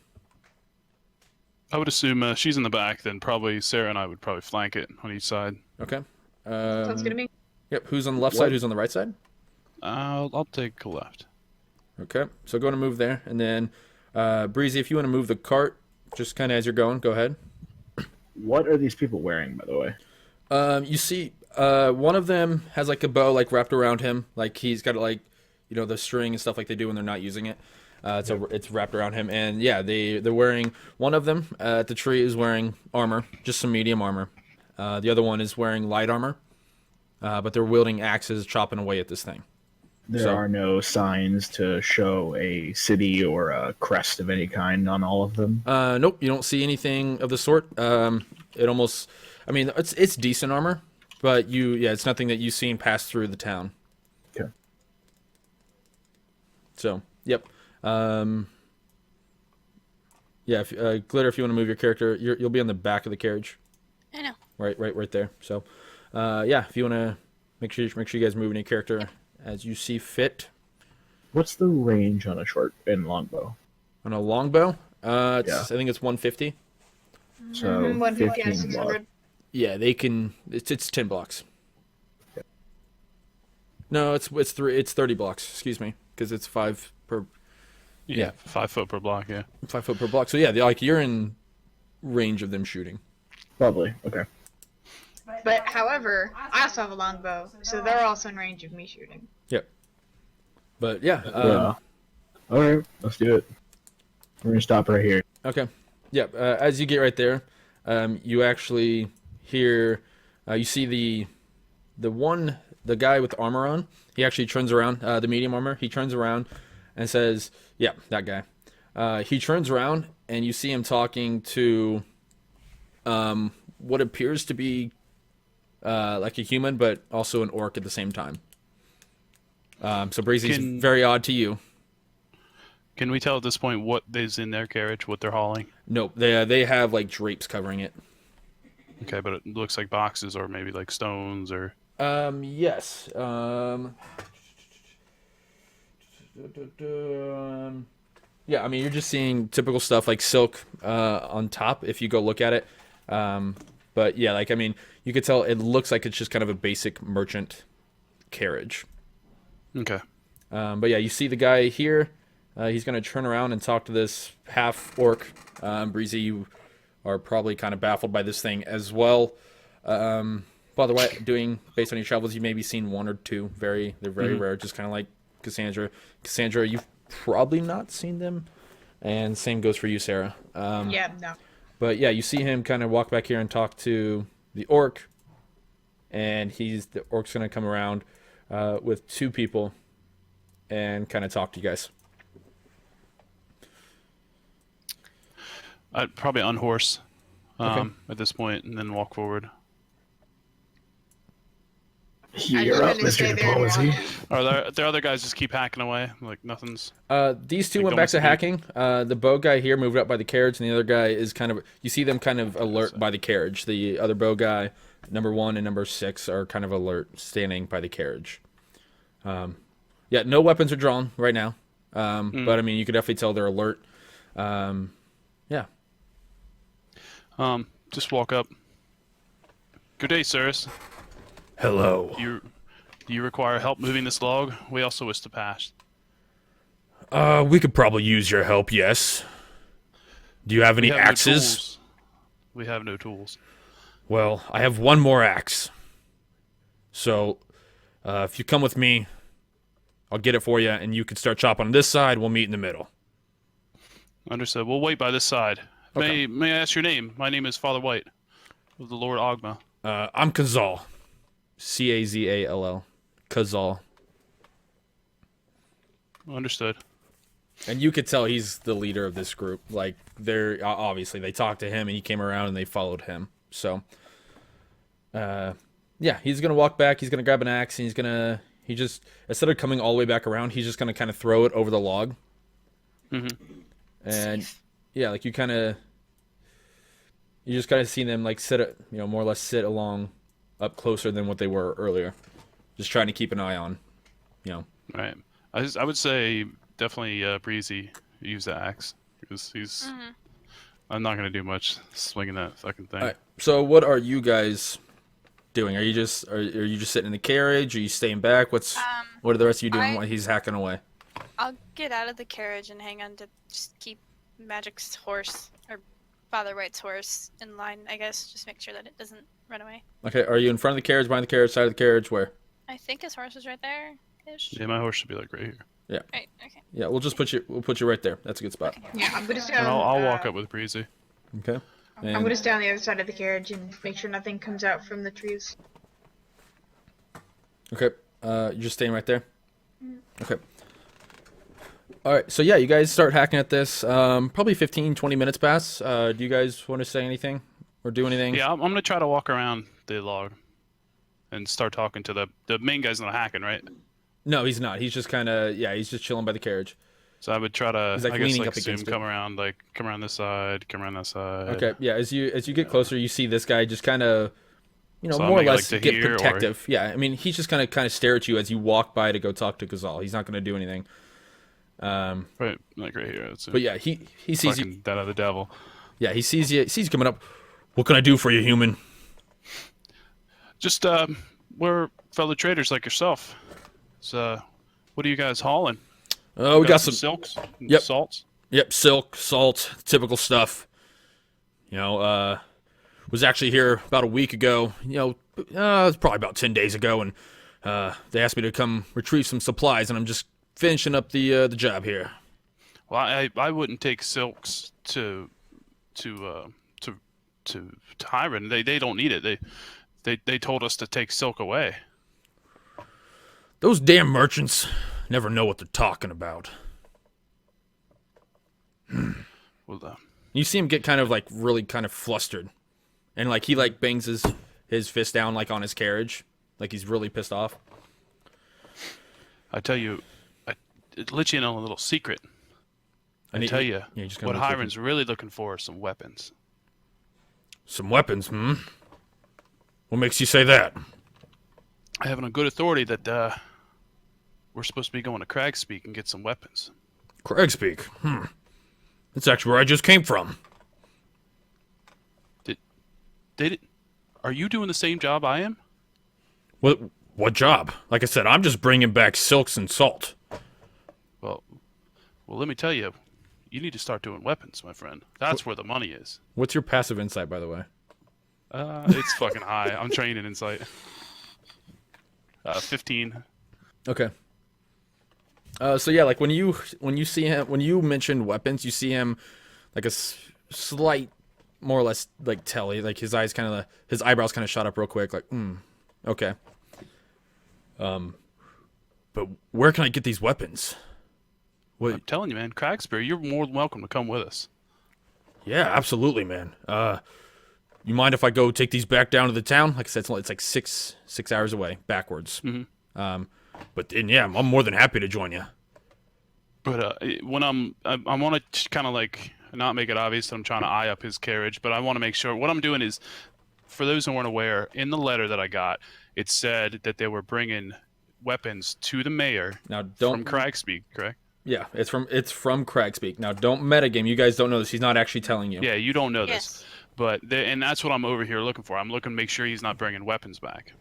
I would assume she's in the back, then probably Sarah and I would probably flank it on each side. Okay. Sounds good to me. Yep. Who's on the left What? side? Who's on the right side? I'll take a left. Okay. So go to move there, and then Breezy, if you want to move the cart, just kind of as you're going, go ahead. What are these people wearing, by the way? You see, one of them has like a bow like wrapped around him, like he's got like, the string and stuff like they do when they're not using it. It's wrapped around him, and yeah, they're wearing. One of them at the tree is wearing armor, just some medium armor. The other one is wearing light armor, but they're wielding axes, chopping away at this thing. There So- are no signs to show a city or a crest of any kind on all of them. Nope, you don't see anything of the sort. It almost, it's decent armor, but it's nothing that you've seen pass through the town. Okay. So, yep. Yeah, Glitter, if you want to move your character, you'll be on the back of the carriage. I know. Right there. So, yeah, if you want to make sure you guys move your character as you see fit. What's the range on a short and longbow? On a longbow, Yeah. I think it's 150. So 150 and 15 block. 600. Yeah, they can. It's 10 blocks. No, it's 30 blocks. Excuse me, because it's 5 per Yeah. 5 foot per block. Yeah. 5 foot per block. So yeah, you're in range of them shooting. Lovely. Okay. But however, I also have a longbow, so they're also in range of me shooting. Yep. But yeah. Yeah. All right. Let's do it. We're gonna stop right here. Okay. Yep. As you get right there, you actually hear, you see the guy with the armor on. He actually turns around, the medium armor. He turns around and says, "Yeah, that guy." He turns around and you see him talking to what appears to be like a human, but also an orc at the same time. So Breezy's very odd to you. Can we tell at this point what is in their carriage, what they're hauling? Nope, they have like drapes covering it. Okay, but it looks like boxes or maybe like stones or... Yes. Yeah, I mean, you're just seeing typical stuff like silk on top if you go look at it. But yeah, like, I mean, you could tell it looks like it's just kind of a basic merchant carriage. Okay. But yeah, you see the guy here. He's going to turn around and talk to this half-orc. Breezy, you are probably kind of baffled by this thing as well. By the way, based on your travels, you've maybe seen one or two. They're very rare, just kind of like Cassandra. Cassandra, you've probably not seen them. And same goes for you, Sarah. Yeah, no. But yeah, you see him kind of walk back here and talk to the orc. And the orc's going to come around with two people and kind of talk to you guys. I'd probably unhorse Okay. at this point and then walk forward. You're up, Mr. Diplomacy. Or the other guys just keep hacking away, like nothing's... These two Like, went don't back miss to a beat. hacking. The bow guy here moved up by the carriage, and the other guy is kind of... You see them kind of alert by the carriage. The other bow guy, number 1 and number 6, are kind of alert, standing by the carriage. Yeah, no weapons are drawn right now. But, I mean, you could definitely tell they're alert. Yeah. Just walk up. Good day, sirs. Hello. Do you require help moving this log? We also wish to pass. We could probably use your help, yes. Do you have any We have no axes? tools. We have no tools. Well, I have one more axe. So, if you come with me, I'll get it for you, and you can start chopping on this side. We'll meet in the middle. Understood. We'll wait by this side. Okay. May I ask your name? My name is Father White of the Lord Ogma. I'm Kazal. Cazall. Kazal. Understood. And you could tell he's the leader of this group. Like, obviously, they talked to him, and he came around, and they followed him. So, yeah, he's going to walk back. He's going to grab an axe, and he just, instead of coming all the way back around, he's just going to kind of throw it over the log. And, yeah, like, you just kind of see them, like, more or less sit along up closer than what they were earlier. Just trying to keep an eye on, Right. I would say definitely Breezy use the axe because he's. I'm not gonna do much swinging that fucking thing. All right. So what are you guys doing? Are you just sitting in the carriage? Are you staying back? What are the rest of you doing while he's hacking away? I'll get out of the carriage and hang on to just keep Magic's horse or Father White's horse in line, I guess. Just make sure that it doesn't run away. Okay. Are you in front of the carriage, behind the carriage, side of the carriage? Where? I think his horse is right there ish. Yeah, my horse should be like right here. Right, okay. Yeah, we'll put you right there. That's a good spot. Yeah, I'm gonna stay And on, I'll walk up with Breezy. Okay. I'm And, gonna stay on the other side of the carriage and make sure nothing comes out from the trees. okay. You're just staying right there. Okay. All right. So yeah, you guys start hacking at this. Probably 15, 20 minutes pass. Do you guys want to say anything or do anything? Yeah, I'm gonna try to walk around the log and start talking to the main guy's not hacking, right? No, he's not. He's just kind of he's just chilling by the carriage. So I would try to, He's, like, I guess, leaning like up against come around this side, come around that side. Okay. Yeah. As you get closer, you see this guy just kind of, So more or make it, less like, to get here, or- protective. Yeah. I mean, he's just gonna kind of stare at you as you walk by to go talk to Ghazal. He's not gonna do anything. Right, like right here. That's it. But yeah, he sees you. Fucking that other devil. Yeah, he sees you. Sees you coming up. What can I do for you, human? Just we're fellow traders like yourself. So, what are you guys hauling? Oh, we got some. silks, and Yep. salts. Yep, silk, salt, typical stuff. Was actually here about a week ago. It was probably about 10 days ago, and they asked me to come retrieve some supplies, and I'm just finishing up the job here. Well, I wouldn't take silks to Hiram. They don't need it. They told us to take silk away. Those damn merchants never know what they're talking about. Well, You see him get kind of like really kind of flustered and like he like bangs his fist down like on his carriage, like he's really pissed off. I tell you, I let you in on a little secret. And I tell you, yeah, just what Hiram's really looking for are some weapons. Some weapons, hmm? What makes you say that? I have it on good authority that we're supposed to be going to Cragspeak and get some weapons. Cragspeak? That's actually where I just came from. Are you doing the same job I am? What job? Like I said, I'm just bringing back silks and salt. Well, let me tell you, you need to start doing weapons, my friend. That's where the money is. What's your passive insight, by the way? It's fucking high. I'm trained in insight. 15. Okay. So yeah, like when you see him, when you mentioned weapons, you see him like a slight, more or less like telly, like his eyes kind of, his eyebrows kind of shot up real quick, like, okay. But where can I get these weapons? What? I'm telling you, man, Cragsbury, you're more than welcome to come with us. Yeah, absolutely, man. You mind if I go take these back down to the town? Like I said, it's like six hours away, backwards. Mm-hmm. But then, yeah, I'm more than happy to join you. But when I want to kind of like not make it obvious that I'm trying to eye up his carriage, but I want to make sure what I'm doing is, for those who weren't aware, in the letter that I got, it said that they were bringing weapons to the mayor. Now, don't from Cragspeak, correct? Yeah, it's from Cragspeak. Now, don't metagame. You guys don't know this. He's not actually telling you. Yeah, you don't know Yes. this, but and that's what I'm over here looking for. I'm looking to make sure he's not bringing weapons back.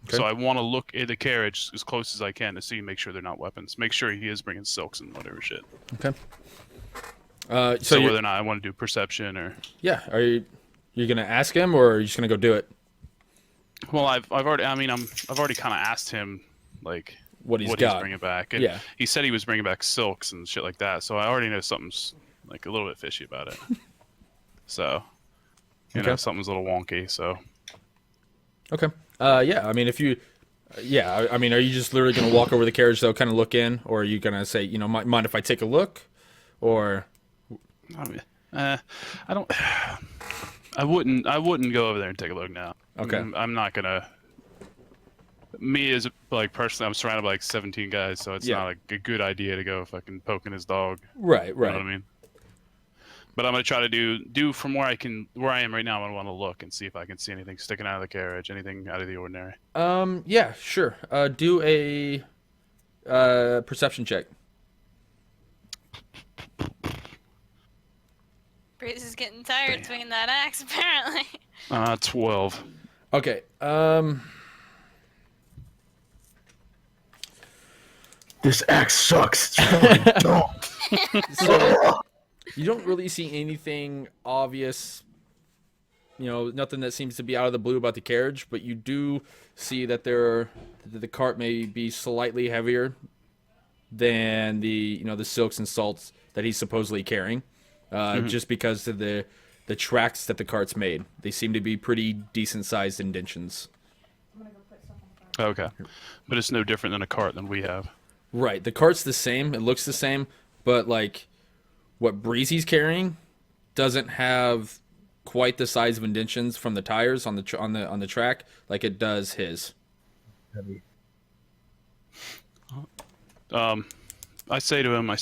Okay. So I want to look at the carriage as close as I can to see, make sure they're not weapons. Make sure he is bringing silks and whatever shit. Okay. So whether or not I want to do perception or yeah, are you gonna ask him or are you just gonna go do it? well, I've already kind of asked him like What he's he's got. bringing back. And Yeah. he said he was bringing back silks and shit like that. So I already know something's like a little bit fishy about it. So you know Okay. something's a little wonky. So Okay. Yeah. I mean, if you, yeah. I mean, are you just literally gonna walk over the carriage though, kind of look in, or are you gonna say, mind if I take a look, or? I mean, I don't. I wouldn't go over there and take a look now. Okay. I'm not gonna. Me as like personally, I'm surrounded by like 17 guys, so it's Yeah. not like a good idea to go fucking poking his dog. Right. You know what I mean? But I'm gonna try to do from where I am right now. I want to look and see if I can see anything sticking out of the carriage, anything out of the ordinary. Yeah. Sure. Do a perception check. Breeze is getting tired swinging that axe, apparently. 12. Okay. This axe sucks. It's really dumb. So you don't really see anything obvious, nothing that seems to be out of the blue about the carriage, but you do see that the cart may be slightly heavier than the silks and salts that he's supposedly carrying, just because of the tracks that the cart's made. They seem to be pretty decent sized indentions. Okay, but it's no different than a cart than we have. Right, the cart's the same. It looks the same, but like what Breezy's carrying doesn't have quite the size of indentions from the tires on the track like it does his. Heavy. I say to him, I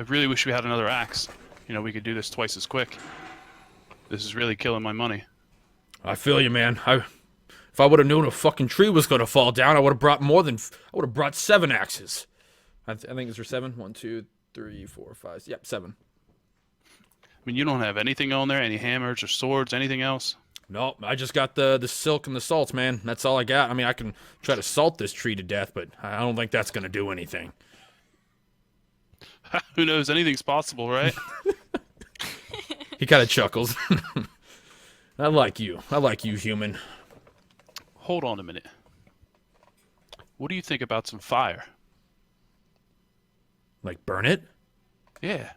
really wish we had another axe. We could do this twice as quick. This is really killing my money. I feel you, man. If I would have known a fucking tree was going to fall down, I would have brought 7 axes. I think it's for 7. 1, 2, 3, 4, 5. Yep, 7. I mean, you don't have anything on there, any hammers or swords, anything else? No, I just got the silk and the salts, man. That's all I got. I mean, I can try to salt this tree to death, but I don't think that's going to do anything. Who knows? Anything's possible, right? He kind of chuckles. I like you, human. Hold on a minute. What do you think about some fire? Like burn it? Yeah.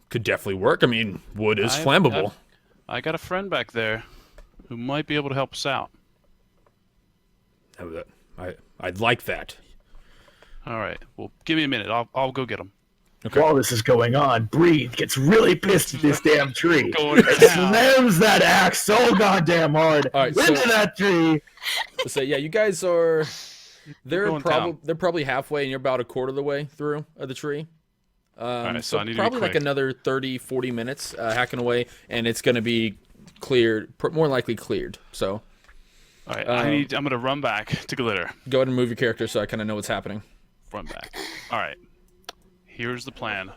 Could definitely work. I mean, wood is I've- flammable. I got a friend back there who might be able to help us out. I'd like that. All right. Well, give me a minute. I'll go get him. Okay. While this is going on, Bree gets really pissed at this damn tree. Going And down. slams that axe so goddamn hard All right, into so- that tree. So yeah, you guys are. going down. They're probably halfway, and you're about a quarter of the way through the tree. right, so I need to be probably like quick. another 30, 40 minutes hacking away, and it's going to be cleared, more likely cleared. So All right, Um, I'm gonna run back to Glitter. go ahead and move your character so I kind of know what's happening. Run back. All right. Here's the plan.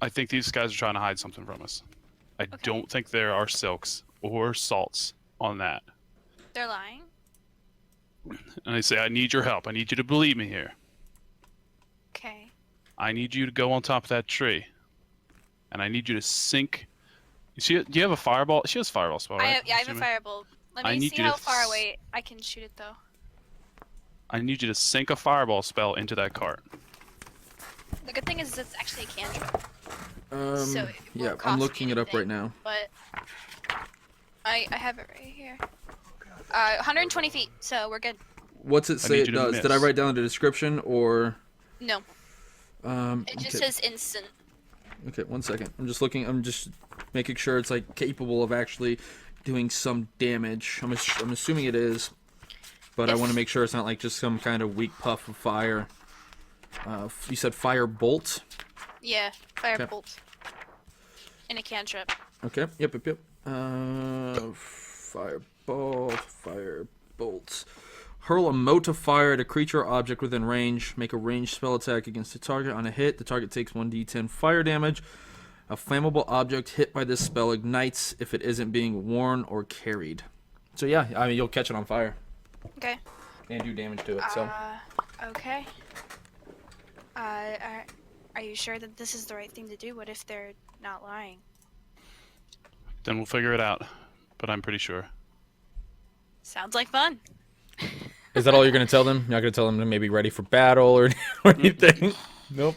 I think these guys are trying to hide something from us. I don't think there are silks or salts on that. They're lying. And I say, I need your help. I need you to believe me here. Okay. I need you to go on top of that tree. And I need you to sink. Do you have a fireball? She has a fireball spell, right? I have a Assuming? fireball. Let I me need see you how to far away I can shoot it though. I need you to sink a fireball spell into that cart. The good thing is it's actually a cantrip, Um, So it yeah, won't I'm cost looking me it up right anything. now. but I have it right here. 120 feet, so we're good. What's it I say need it you to does? Did I miss. write down the description or? No, it just Okay. says instant. Okay, 1 second. I'm just looking. I'm just making sure it's like capable of actually doing some damage. I'm assuming it is, but I If- want to make sure it's not like just some kind of weak puff of fire. You said fire bolt. Yeah, firebolt. In a cantrip. Okay. Yep. Fireball. Firebolt. Hurl a mote of fire at a creature or object within range. Make a ranged spell attack against the target. On a hit, the target takes 1d10 fire damage. A flammable object hit by this spell ignites if it isn't being worn or carried. So yeah, I mean you'll catch it on fire Okay. and do damage to it. So Okay. Are you sure that this is the right thing to do? What if they're not lying? Then we'll figure it out. But I'm pretty sure. Sounds like fun. is that all you're gonna tell them? You're not gonna tell them to maybe ready for battle or anything? Nope.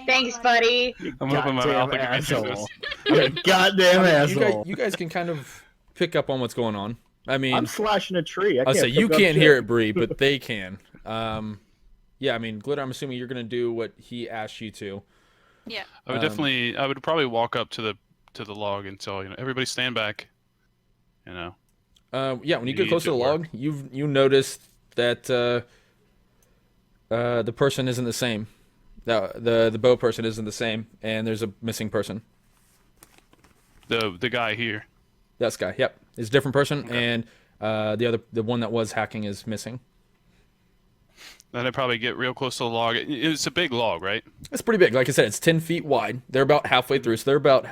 Thanks, buddy. I'm gonna open my Goddamn mouth like a asshole. You goddamn asshole. You guys can kind of pick up on what's going on. I mean, I'm slashing a tree. I I'll can't say you pick up can't shit. hear it, Bree, but they can. Yeah, I mean, Glitter, I'm assuming you're gonna do what he asked you to. Yeah. I would probably walk up to the log and tell everybody stand back. Yeah, when you You get need close to to the log, you notice that the person isn't the same. The bow person isn't the same, and there's a missing person. the guy here. That guy, yep, is a different person, Okay. and the one that was hacking is missing. Then I probably get real close to the log. It's a big log, right? It's pretty big. Like I said, it's 10 feet wide. They're about halfway through, so they're about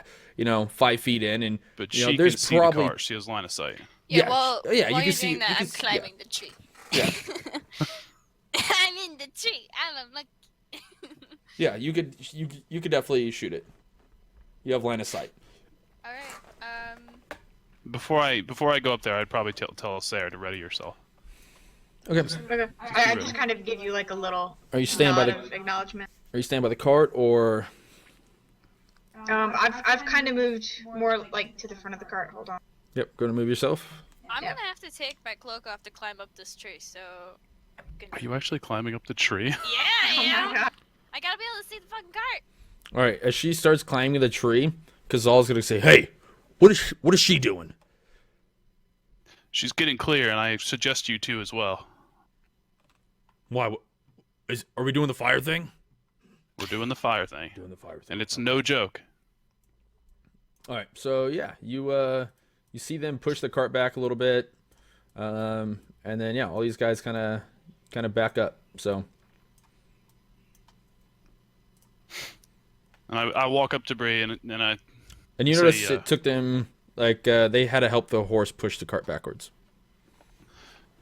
5 feet in, and But you she know, there's can see probably the cart. She has line of sight. Yeah, Yeah, well, yeah, you while can you're see- doing you that, can I'm see- climbing the tree. Yeah. I'm in the tree. I'm like, yeah, you could definitely shoot it. You have line of sight. all right. Before I go up there, I'd probably tell Sarah to ready yourself. Okay. Okay. I just kind of give you like a little Are you staying by nod the of acknowledgement. Are you staying by the cart or? I've kind of moved more like to the front of the cart. Hold on. Yep. Going to move yourself. I'm Yeah. gonna have to take my cloak off to climb up this tree. So. I'm Are gonna... you actually climbing up the tree? Yeah, I Oh am. my god. I gotta be able to see the fucking cart. All right. As she starts climbing the tree, Kazal's gonna say, "Hey, what is she doing?" She's getting clear, and I suggest you too as well. Why? Are we doing the fire thing? We're doing the fire thing, Doing the fire thing. and it's no joke. All right. So yeah, you see them push the cart back a little bit, and then yeah, all these guys kind of back up. So And I walk up to Bree, and I and you So, notice yeah. it took them like they had to help the horse push the cart backwards.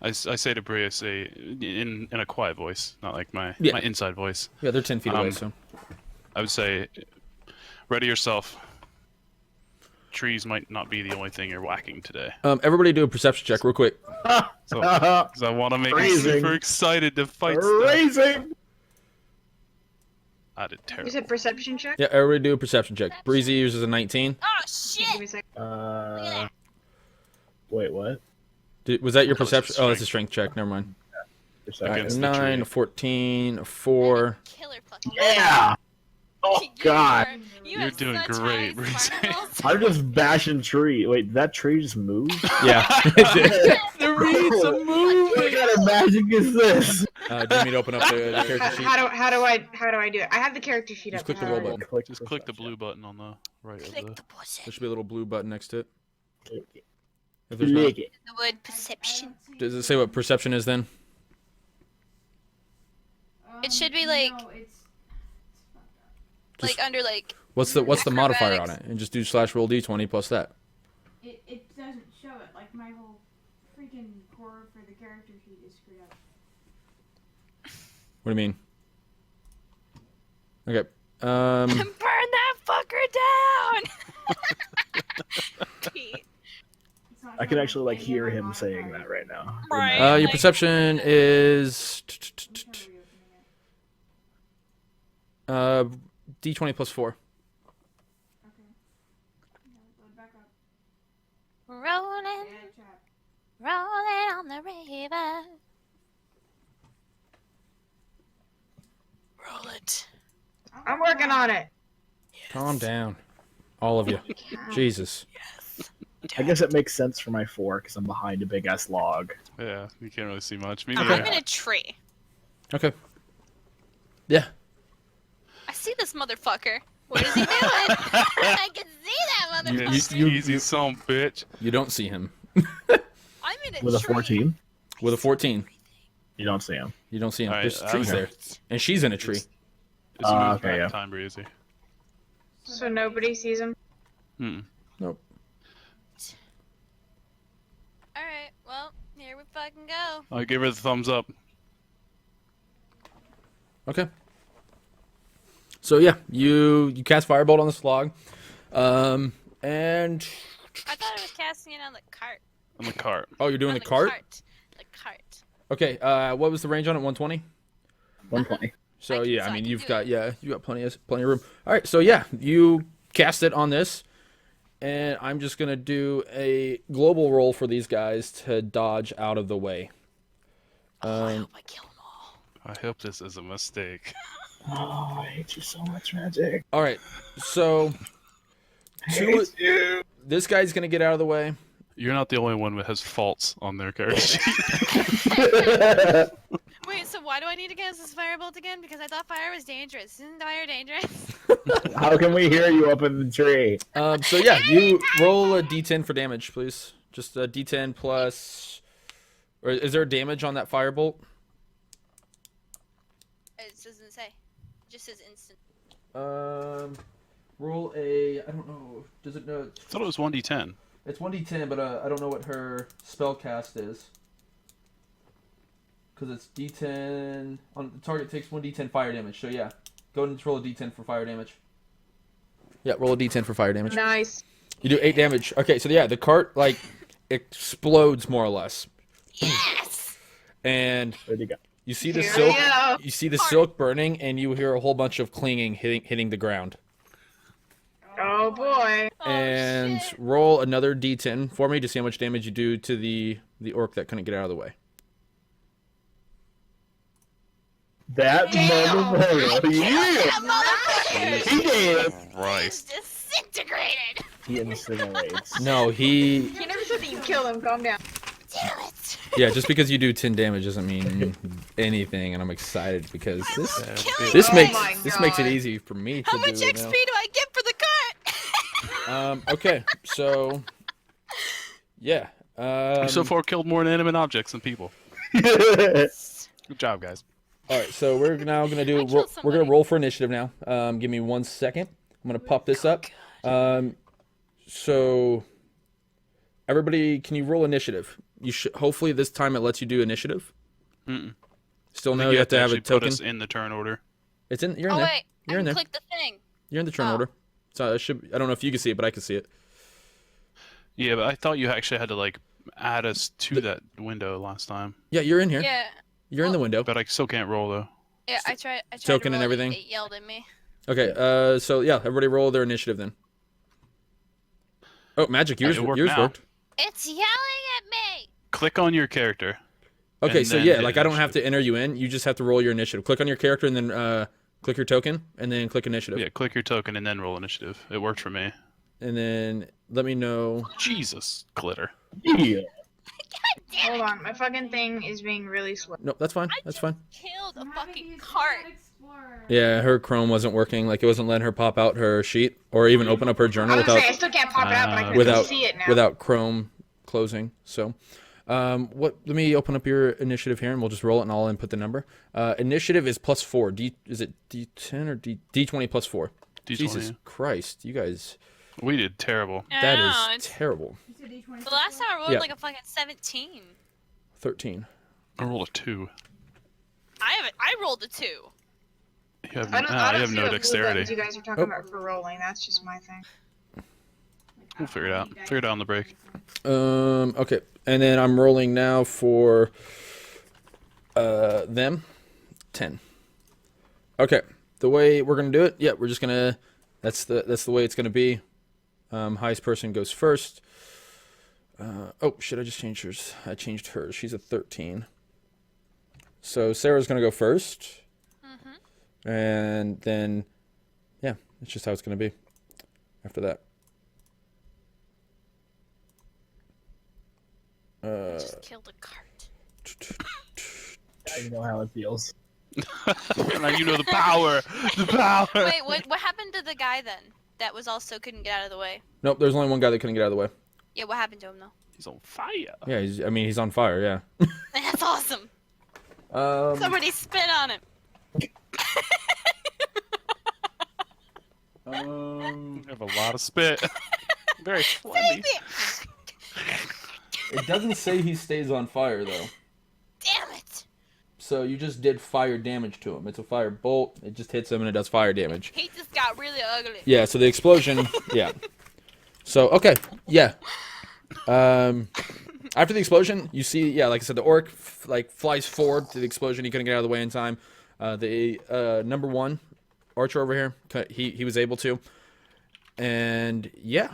I say to Bree, I say in a quiet voice, not like my Yeah. my inside voice. Yeah, they're 10 feet away. So I would say, ready yourself. Trees might not be the only thing you're whacking today. everybody do a perception check real quick. So, because I want to make you Phrasing. super excited to fight stuff. Raising. I did You terrible. said perception check? Yeah, everybody do a perception check. Breezy uses a 19. Oh Give me shit! a second. Wait, what? Was that your That was a perception? Oh, it's a strength. strength check. Never mind. perception. Against the 9, tree. a 14, a 4. Killer pluck. Yeah. Oh God. You You're have doing such great, high Reese. spark rolls. I'm just bashing tree. Wait, did that tree just move? Yeah. The reeds are What moving. kind of magic is this? Do you need me to open up the character sheet? How do I do it? I have the character sheet Just up. click the How do roll I do button. Click Just click the perception. blue button on the right of Click the. the button. There should be a little blue button next to it. Click it. If there's not, Click it. The word perception. does it say what perception is then? It should be like Just- under like What's the modifier on Acrobatics. it? And just do /roll d20 plus that. It doesn't show it. Like my whole freaking core for the character sheet is screwed up. What do you mean? Okay. burn that fucker down. Pete. It's not I can showing actually like any hear other him saying modifier. that right now. Right. your like- perception is I'm trying to reopen it. d20 plus 4. Okay. Load back up. Rolling, Yeah, chat. rolling on the river. Roll it. I'm working on it. Calm down, all of you. Jesus. I guess it makes sense for my 4 because I'm behind a big ass log. Yeah, you can't really see much. Me I'm neither. in a tree. Okay. Yeah. I see this motherfucker. What is he doing? I can see that motherfucker. Easy son, bitch. You don't see him I'm in a With a tree. 14, with a 14. you don't see him. You don't see him. All right, There's I trees was- there, and she's in a tree. Just move okay, back yeah. time breezy. So nobody sees him. Hmm. Nope. Alright, well, here we fucking go. I'll give her the thumbs up. Okay. So yeah, you cast firebolt on the slog, and I thought I was casting it on the cart. On the cart. oh, you're doing On the cart. The cart. Okay. What was the range on it? 120. 120. So I can- yeah, so I I mean can you've do got you got plenty of room. All right. So yeah, you cast it on this, and I'm just gonna do a global roll for these guys to dodge out of the way. I hope I kill them all. I hope this is a mistake. Oh, I hate you so much, magic. All right. So I Two- hate you. this guy's gonna get out of the way. You're not the only one that has faults on their character sheet. Wait, so why do I need to cast this firebolt again? Because I thought fire was dangerous. Isn't fire dangerous? How can we hear you up in the tree? So yeah, you roll a d10 for damage, please. Just a d10 plus. Or is there damage on that firebolt? It doesn't say. It just says instant. Roll a. I don't know. Does it know? I thought it was 1d10. It's 1d10, but I don't know what her spell cast is. Because it's d10 on the target takes 1d10 fire damage. So yeah, go ahead and roll a d10 for fire damage. Yeah, roll a d10 for fire damage. Nice. You do 8 damage. Okay, so yeah, the cart like explodes more or less, Yes! and Where'd you go? you see the Here silk. we go. You see the silk burning, and you hear a whole bunch of clinging hitting the ground. Oh boy. Oh, And shit. roll another d10 for me to see how much damage you do to the orc that couldn't get out of the way. That motherfucker. Yeah. That motherfucker He did. Christ. is disintegrated! He incinerates. No, he. You never said that you killed him. Calm down. Damn it! Yeah, just because you do 10 damage doesn't mean anything, and I'm excited because this Killing this Oh makes my this makes it God. easy for me to How do much it XP now. do I get for the cart? Okay, so yeah. You so far killed more inanimate objects than people. That's Good job, guys. All right, so we're now gonna do. I killed We're gonna somebody. roll for initiative now. Give me 1 second. I'm gonna pop this up. So everybody, can you roll initiative? You should. Hopefully this time it lets you do initiative. Mm-mm. Still I no, think you have to have a actually put token. us in the turn order. It's in. You're in Oh there. wait, I You're in can there. click the thing. You're in the turn Oh. order. So it should. I don't know if you can see it, but I can see it. Yeah, but I thought you actually had to like add us to that window last time. Yeah, you're in here. Yeah, You're in the window. But I still can't roll though. yeah. I tried. Token to and roll it, everything? It yelled at me. Okay. So yeah, everybody roll their initiative then. Oh, magic! Yours it worked yours now. worked. It's yelling at me. Click on your character. Okay, and so then yeah, hit like I don't have initiative. to enter you in. You just have to roll your initiative. Click on your character and then click your token and then click initiative. Yeah, click your token and then roll initiative. It worked for me. And then let me know. Jesus, glitter. Yeah. Hold on, my fucking thing is being really slow. No, that's fine. That's fine. Killed a I'm having fucking the cart. Internet Explorer. Yeah, her Chrome wasn't working. Like it wasn't letting her pop out her sheet or even open up her journal I was gonna without say I still can't pop it out, but I can without see it now. without Chrome closing. So, what? Let me open up your initiative here, and we'll just roll it, and I'll input the number. Initiative is +4. Is it D10 or D20 +4? D20. Jesus Christ, you guys, We did terrible. I that know, is it's- terrible. You said D20. The last time I rolled Yeah. like a fucking 17. 13. I rolled a 2. I rolled a 2. You have, I don't, you I don't have see no what blue dexterity. buttons you guys are talking Oh. about for rolling. That's just my thing. We'll figure it out. Figure it out on the break. Okay, and then I'm rolling now for them 10. Okay, the way we're gonna do it, yeah, we're just gonna. That's the way it's gonna be. Highest person goes first. Oh shit! I just changed hers. I changed hers. She's a 13. So Sarah's gonna go first, and then yeah, it's just how it's gonna be. After that. Just killed a cart. I know how it feels. Now you know the power. The power. Wait, what happened to the guy then? That was also couldn't get out of the way. Nope, there's only one guy that couldn't get out of the way. Yeah, what happened to him though? He's on fire. Yeah, he's on fire. Yeah. That's awesome. Somebody spit on him. You have a lot of spit. Very slimy. It doesn't say he stays on fire though. Damn it! So you just did fire damage to him. It's a fire bolt. It just hits him and it does fire damage. He just got really ugly. Yeah. So the explosion. Yeah. So okay. Yeah. After the explosion, you see, yeah, like I said, the orc flies forward to the explosion. He couldn't get out of the way in time. The number one archer over here, he was able to. And yeah.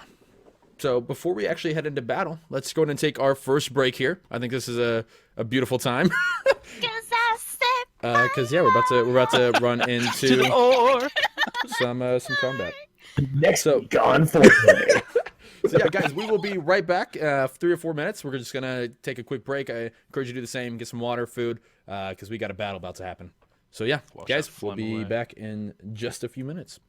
So before we actually head into battle, let's go ahead and take our first break here. I think this is a beautiful time. Because yeah, we're about to run into some combat. Next So- week on FourPlay. So yeah, guys, we will be right back. 3 or 4 minutes. We're just gonna take a quick break. I encourage you to do the same. Get some water, food, because we got a battle about to happen. So yeah, Wash guys, that we'll phlegm be away. back in just a few minutes.